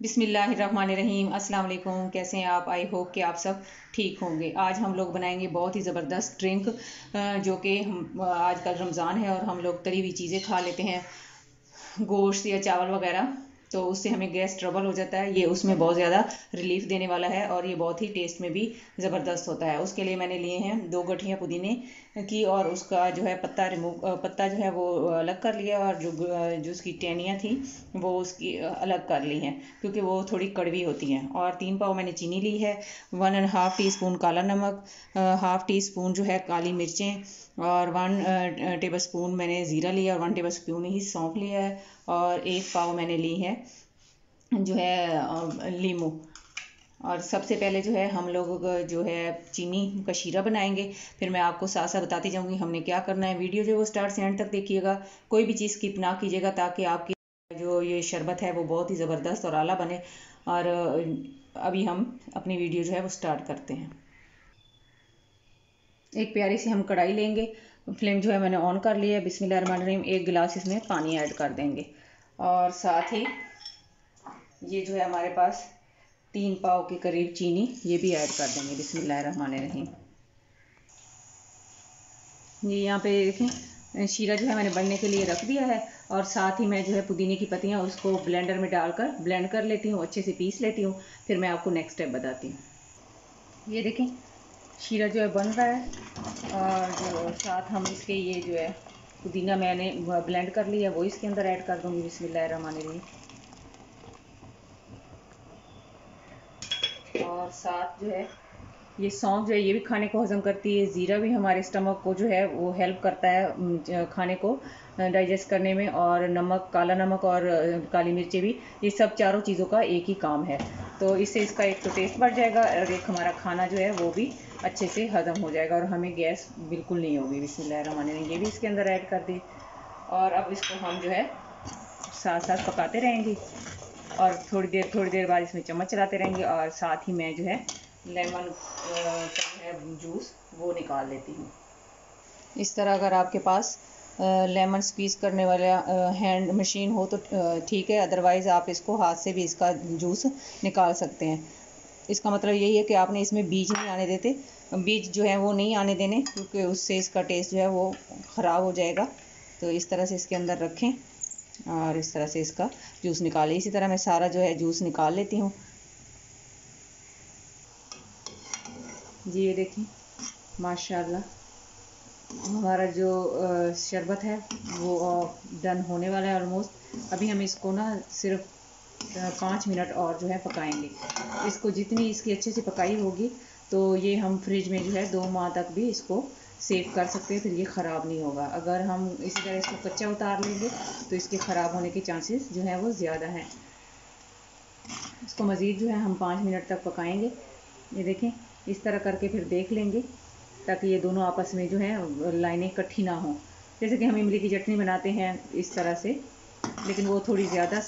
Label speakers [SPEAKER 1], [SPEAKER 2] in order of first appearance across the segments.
[SPEAKER 1] बिस्मिल्लाहिर्रहमानिर्रहीम। अस्सलाम वालेकुम। कैसे हैं आप? आई होप कि आप सब ठीक होंगे। आज हम लोग बनाएंगे बहुत ही ज़बरदस्त ड्रिंक, जो कि हम आजकल रमज़ान है और हम लोग तली हुई चीज़ें खा लेते हैं, गोश्त या चावल वगैरह, तो उससे हमें गैस ट्रबल हो जाता है। ये उसमें बहुत ज़्यादा रिलीफ देने वाला है और ये बहुत ही टेस्ट में भी ज़बरदस्त होता है। उसके लिए मैंने लिए हैं 2 गठियाँ पुदीने की और उसका जो है पत्ता जो है वो अलग कर लिया और जो उसकी टहनियाँ थी वो उसकी अलग कर ली हैं, क्योंकि वो थोड़ी कड़वी होती हैं। और 3 पाव मैंने चीनी ली है, 1.5 टीस्पून काला नमक, हाफ़ टी स्पून जो है काली मिर्चें और 1 टेबल स्पून मैंने ज़ीरा लिया और 1 टेबल स्पून ही सौंफ लिया है और 1 पाव मैंने ली है जो है लीमू। और सबसे पहले जो है हम लोग जो है चीनी का शीरा बनाएंगे, फिर मैं आपको साथ साथ बताती जाऊंगी हमने क्या करना है। वीडियो जो वो स्टार्ट से एंड तक देखिएगा, कोई भी चीज़ स्किप ना कीजिएगा, ताकि आपकी जो ये शरबत है वो बहुत ही ज़बरदस्त और आला बने। और अभी हम अपनी वीडियो जो है वो स्टार्ट करते हैं। एक प्यारी सी हम कढ़ाई लेंगे, फ्लेम जो है मैंने ऑन कर लिया है। बिस्मिल्लाहिर्रहमानिर्रहीम। 1 गिलास इसमें पानी ऐड कर देंगे और साथ ही ये जो है हमारे पास 3 पाव के करीब चीनी ये भी ऐड कर देंगे। बिस्मिल्लाहिर्रहमानिर्रहीम। ये यहाँ पे देखें शीरा जो है मैंने बनने के लिए रख दिया है और साथ ही मैं जो है पुदीने की पत्तियाँ उसको ब्लेंडर में डालकर ब्लेंड कर लेती हूँ, अच्छे से पीस लेती हूँ, फिर मैं आपको नेक्स्ट स्टेप बताती हूँ। ये देखें शीरा जो है बन रहा है और जो साथ हम इसके ये जो है पुदीना मैंने ब्लेंड कर लिया वो इसके अंदर ऐड कर दूँगी। बिस्मिल्लाहिर्रहमानिर्रहीम। और साथ जो है ये सौंफ जो है ये भी खाने को हजम करती है, ज़ीरा भी हमारे स्टमक को जो है वो हेल्प करता है खाने को डाइजेस्ट करने में, और नमक, काला नमक और काली मिर्चें भी, ये सब चारों चीज़ों का एक ही काम है। तो इससे इसका एक तो टेस्ट बढ़ जाएगा और एक हमारा खाना जो है वो भी अच्छे से हजम हो जाएगा और हमें गैस बिल्कुल नहीं होगी। बिस्मिल्लाहिर्रहमानिर्रहीम। ये भी इसके अंदर ऐड कर दी और अब इसको हम जो है साथ साथ पकाते रहेंगे और थोड़ी देर बाद इसमें चम्मच चलाते रहेंगे। और साथ ही मैं जो है लेमन का है जूस वो निकाल लेती हूँ। इस तरह अगर आपके पास लेमन स्क्वीज़ करने वाला हैंड मशीन हो तो ठीक है, अदरवाइज़ आप इसको हाथ से भी इसका जूस निकाल सकते हैं। इसका मतलब यही है कि आपने इसमें बीज नहीं आने देते, बीज जो है वो नहीं आने देने, क्योंकि उससे इसका टेस्ट जो है वो ख़राब हो जाएगा। तो इस तरह से इसके अंदर रखें और इस तरह से इसका जूस निकालें। इसी तरह मैं सारा जो है जूस निकाल लेती हूँ। जी ये देखिए माशाल्लाह हमारा जो शरबत है वो डन होने वाला है ऑलमोस्ट। अभी हम इसको ना सिर्फ 5 मिनट और जो है पकाएंगे। इसको जितनी इसकी अच्छे से पकाई होगी तो ये हम फ्रिज में जो है 2 माह तक भी इसको सेव कर सकते हैं, फिर ये ख़राब नहीं होगा। अगर हम इसी तरह इसको कच्चा उतार लेंगे तो इसके ख़राब होने के चांसेस जो है वो ज़्यादा हैं। इसको मज़ीद जो है हम 5 मिनट तक पकाएंगे। ये देखें इस तरह करके फिर देख लेंगे, ताकि ये दोनों आपस में जो है लाइनें इकट्ठी ना हों। जैसे कि हम इमली की चटनी बनाते हैं इस तरह से, लेकिन वो थोड़ी ज़्यादा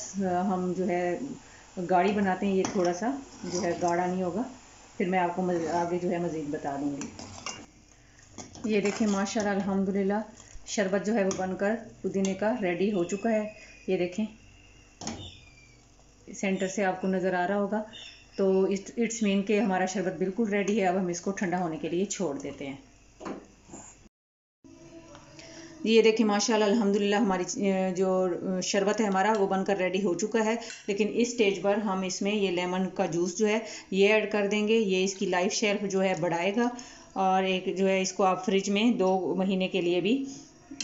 [SPEAKER 1] हम जो है गाढ़ी बनाते हैं, ये थोड़ा सा जो है गाढ़ा नहीं होगा। फिर मैं आपको आगे जो है मज़ीद बता दूँगी। ये देखें माशाल्लाह अल्हम्दुलिल्लाह शरबत जो है वो बनकर पुदीने का रेडी हो चुका है। ये देखें सेंटर से आपको नज़र आ रहा होगा। तो इट्स मीन के हमारा शरबत बिल्कुल रेडी है। अब हम इसको ठंडा होने के लिए छोड़ देते हैं। ये देखिए माशाल्लाह अल्हम्दुलिल्लाह हमारी जो शरबत है हमारा वो बनकर रेडी हो चुका है। लेकिन इस स्टेज पर हम इसमें ये लेमन का जूस जो है ये ऐड कर देंगे। ये इसकी लाइफ शेल्फ जो है बढ़ाएगा और एक जो है इसको आप फ्रिज में 2 महीने के लिए भी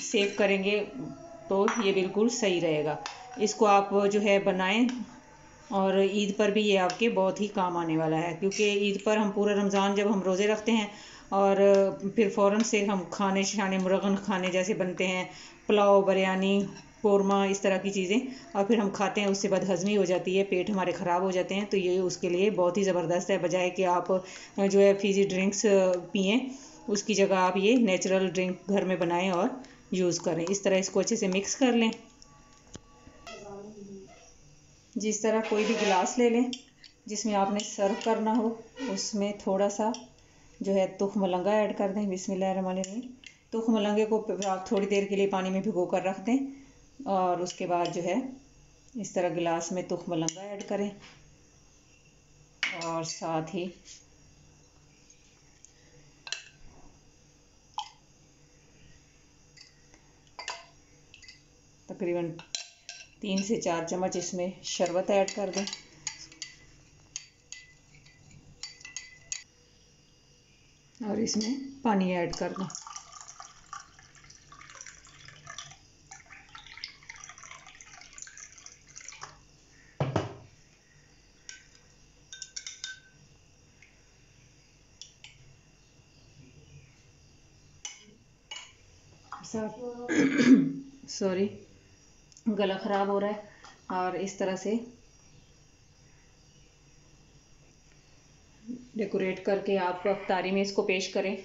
[SPEAKER 1] सेव करेंगे तो ये बिल्कुल सही रहेगा। इसको आप जो है बनाएं और ईद पर भी ये आपके बहुत ही काम आने वाला है, क्योंकि ईद पर हम पूरा रमज़ान जब हम रोज़े रखते हैं और फिर फ़ौरन से हम खाने शाने मुरगन खाने जैसे बनते हैं, पुलाव, बिरयानी, कोरमा, इस तरह की चीज़ें, और फिर हम खाते हैं उससे बदहज़मी हो जाती है, पेट हमारे ख़राब हो जाते हैं। तो ये उसके लिए बहुत ही ज़बरदस्त है। बजाय कि आप जो है फ़िज़ी ड्रिंक्स पिएँ, उसकी जगह आप ये नेचुरल ड्रिंक घर में बनाएं और यूज़ करें। इस तरह इसको अच्छे से मिक्स कर लें। जिस तरह कोई भी गिलास ले लें जिसमें आपने सर्व करना हो, उसमें थोड़ा सा जो है तुख मलंगा ऐड कर दें। बिस्मिल्लाहिर्रहमानिर्रहीम। तुख मलंगे को आप थोड़ी देर के लिए पानी में भिगो कर रख दें और उसके बाद जो है इस तरह गिलास में तुख मलंगा ऐड करें और साथ ही तकरीबन 3 से 4 चम्मच इसमें शरबत ऐड कर दें। और इसमें पानी ऐड कर दें। सॉरी, गला ख़राब हो रहा है। और इस तरह से डेकोरेट करके आप अफ्तारी में इसको पेश करें।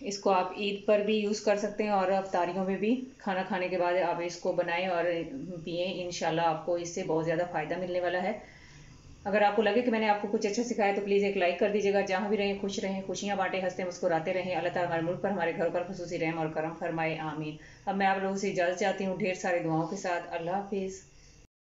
[SPEAKER 1] इसको आप ईद पर भी यूज़ कर सकते हैं और अफ्तारियों में भी खाना खाने के बाद आप इसको बनाएं और पिएं। इंशाल्लाह आपको इससे बहुत ज़्यादा फ़ायदा मिलने वाला है। अगर आपको लगे कि मैंने आपको कुछ अच्छा सिखाया तो प्लीज़ एक लाइक कर दीजिएगा। जहाँ भी रहें खुश रहें, खुशियाँ बांटें, हंसते मुस्कुराते रहें। अल्लाह ताला हमारे मुल्क पर, हमारे घरों पर खुसूसी रहम और करम फरमाए, आमीन। अब मैं आप लोगों से इजाज़त चाहती हूँ ढेर सारी दुआओं के साथ। अल्लाह हाफिज़।